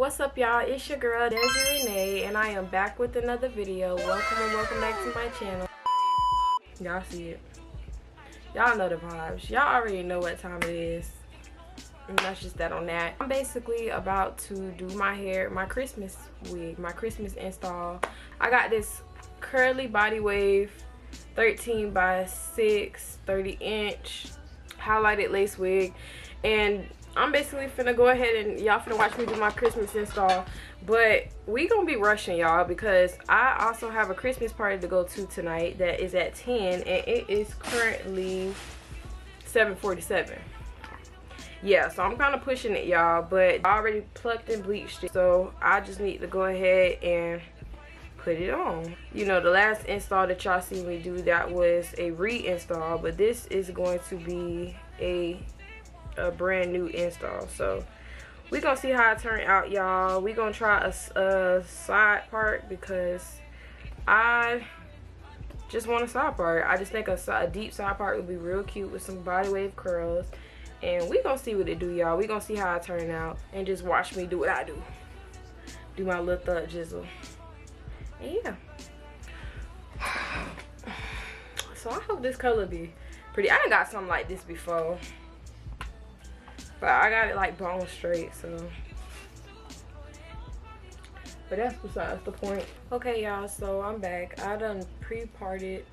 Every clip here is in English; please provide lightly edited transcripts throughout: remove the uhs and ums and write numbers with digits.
What's up, y'all? It's your girl Desiree Renee, and I am back with another video. Welcome and welcome back to my channel. Y'all see it. Y'all know the vibes. Y'all already know what time it is. And that's just that on that. I'm basically about to do my hair, my Christmas wig, my Christmas install. I got this curly body wave 13 by 6 30-inch highlighted lace wig, and I'm basically finna go ahead and y'all finna watch me do my Christmas install. But we gonna be rushing, y'all, because I also have a Christmas party to go to tonight that is at 10, and it is currently 7:47. Yeah, so I'm kind of pushing it, y'all, but I already plucked and bleached it, so I just need to go ahead and put it on. You know, the last install that y'all see me do, that was a reinstall, but this is going to be a brand new install. So we gonna see how it turned out, y'all. We gonna try a side part because I just want a side part. I just think a deep side part would be real cute with some body wave curls, and we gonna see what it do, y'all. We gonna see how it turn out and just watch me do what I do my little thug jizzle. And yeah, so I hope this color be pretty. I done got something like this before, but I got it like bone straight, so. But that's besides the point. Okay, y'all, so I'm back. I done pre-parted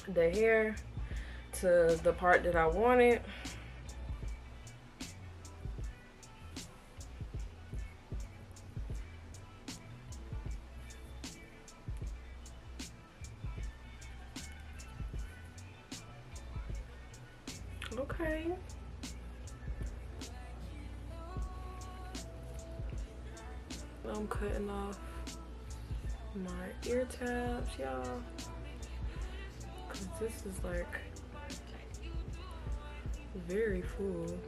the hair to the part that I wanted. Okay. I'm cutting off my ear tabs, y'all, because this is like very full.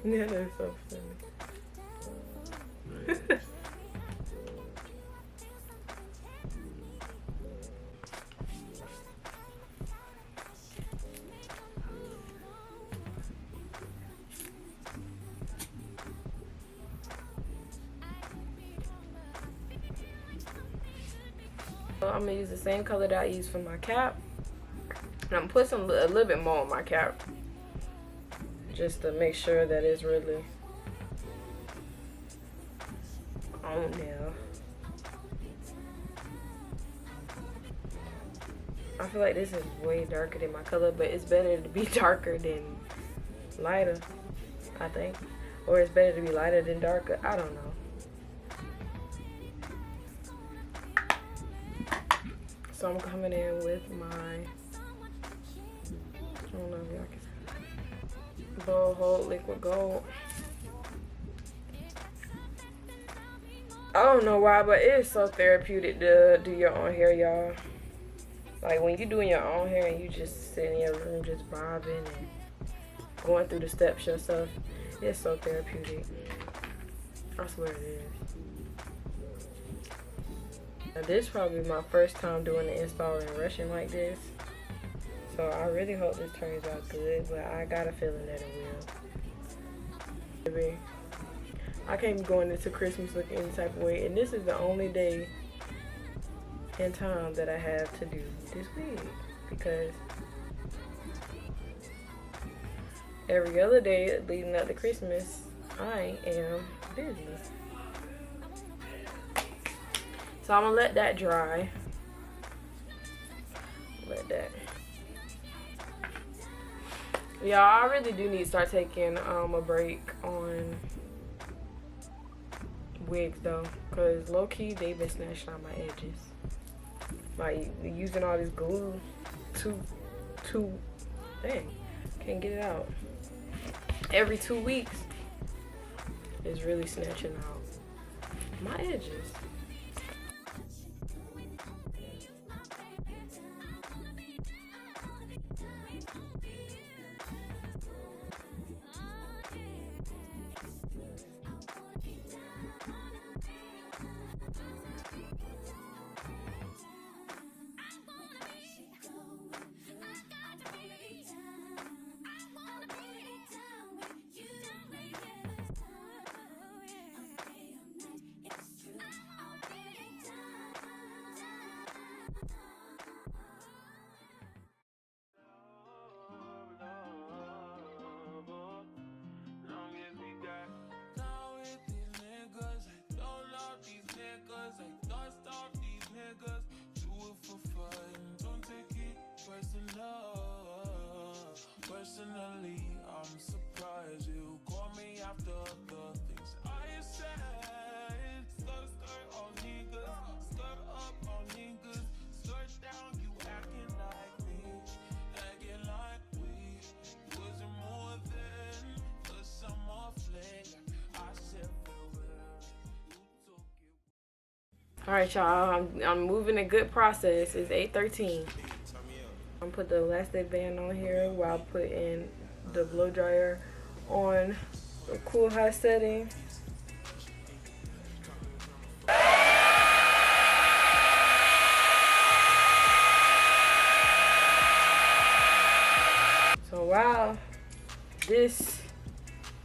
Yeah, that's so funny. So I'm gonna use the same color that I used for my cap, and I'm gonna put a little bit more on my cap, just to make sure that it's really on there. I feel like this is way darker than my color, but it's better to be darker than lighter, I think. Or it's better to be lighter than darker, I don't know. So I'm coming in with my, I don't know if y'all can see, Bold Hold Liquid Gold. I don't know why, but it is so therapeutic to do your own hair, y'all. Like when you're doing your own hair and you just sit in your room just bobbing and going through the steps yourself, it's so therapeutic. I swear it is. Now, this is probably my first time doing the install and rushing like this, so I really hope this turns out good, but I got a feeling that it will. I can't be going into Christmas looking any type of way, and this is the only day in time that I have to do this wig, because every other day leading up to Christmas I am busy. So I'm gonna let that dry. Let that. Y'all, I really do need to start taking a break on wigs though, cause low key they've been snatching out my edges. Like using all this glue, dang, can't get it out. Every 2 weeks is really snatching out my edges. Personally, I'm surprised you call me after the things I said. Skirt on niggas, skirt up on niggas, skirt down, you acting like me, acting like we wasn't more than a summer fling. I said farewell, you took it. Alright y'all, I'm moving a good process. It's 8:13. I'm put the elastic band on here while putting the blow dryer on the cool high setting. So while this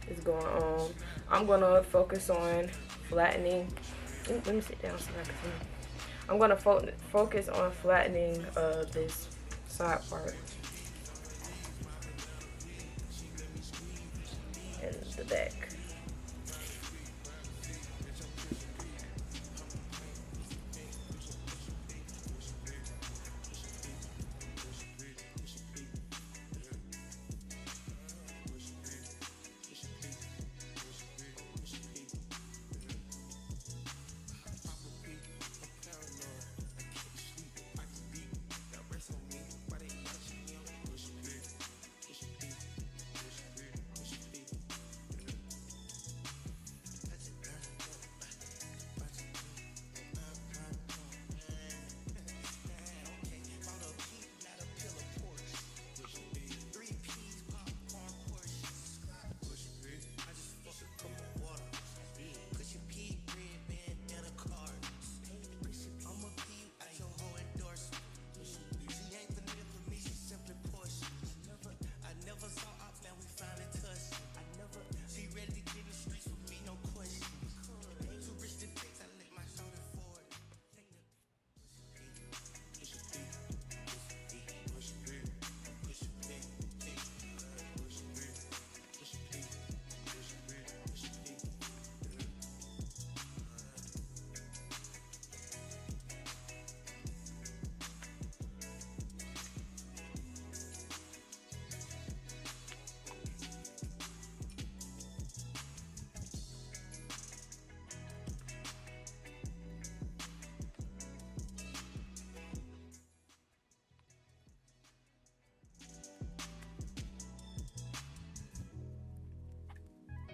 is going on, I'm gonna focus on flattening. Let me sit down so I can see. I'm gonna focus on flattening this side part and the back.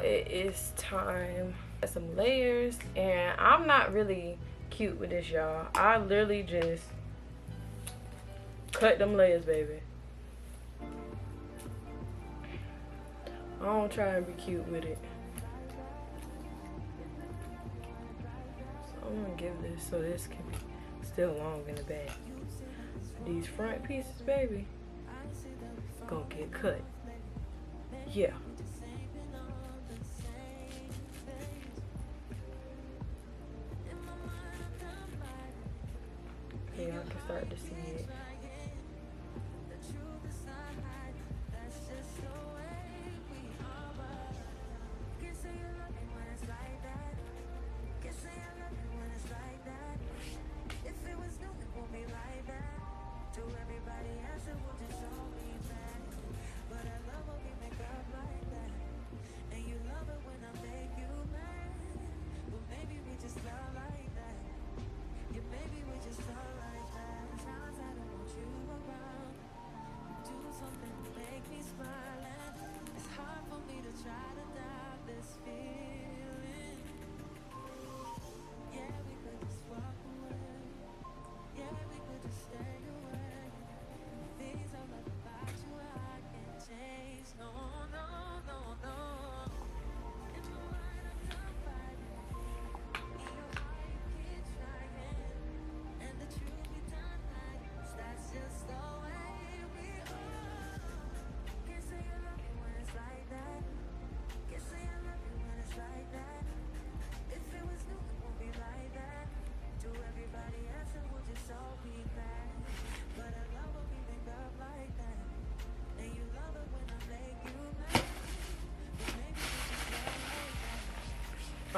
It is time for some layers, and I'm not really cute with this, y'all. I literally just cut them layers, baby. I don't try and be cute with it. So I'm gonna give this so this can be still long in the back. These front pieces, baby, gonna get cut. Yeah. Okay, y'all can start to see it.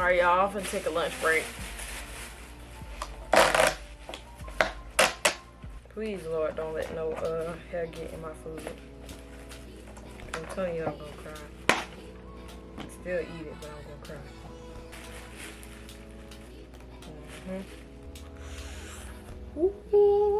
Alright, y'all, I'm gonna take a lunch break. Please, Lord, don't let no hair get in my food. I'm telling you, I'm gonna cry. Still eat it, but I'm gonna cry. Ooh. Ooh.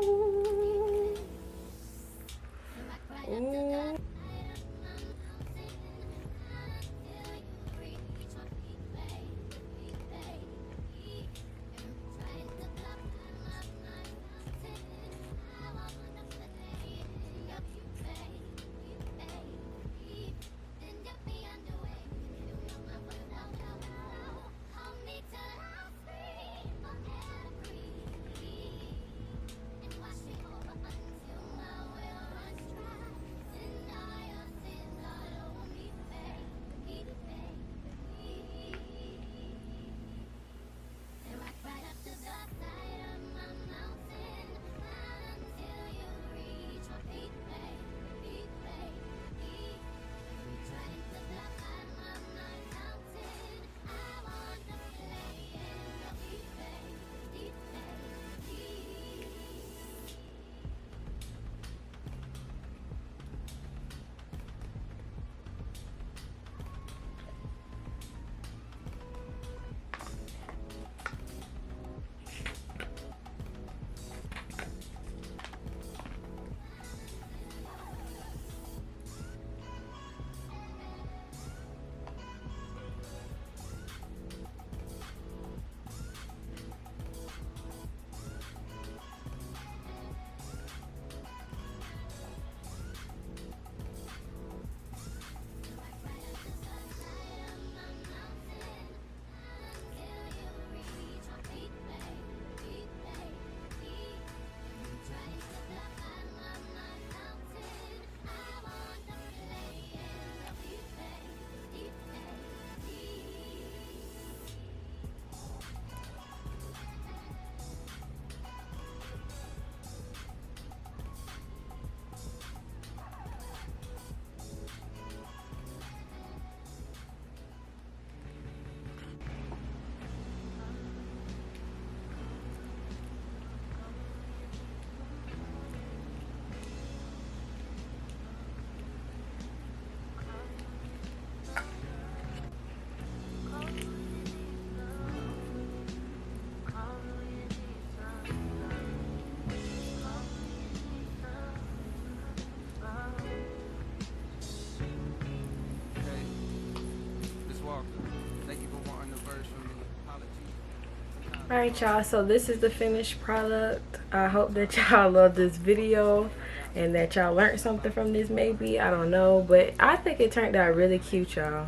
Alright, y'all, so this is the finished product. I hope that y'all love this video and that y'all learned something from this. Maybe, I don't know, but I think it turned out really cute, y'all.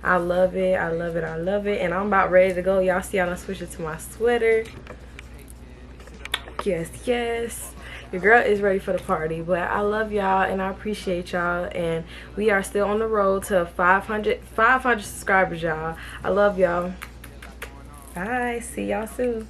I love it, I love it, I love it. And I'm about ready to go. Y'all see, I done switched it to my sweater. Yes, yes, your girl is ready for the party. But I love y'all and I appreciate y'all, and we are still on the road to 500 subscribers, y'all. I love y'all. Bye, see y'all soon.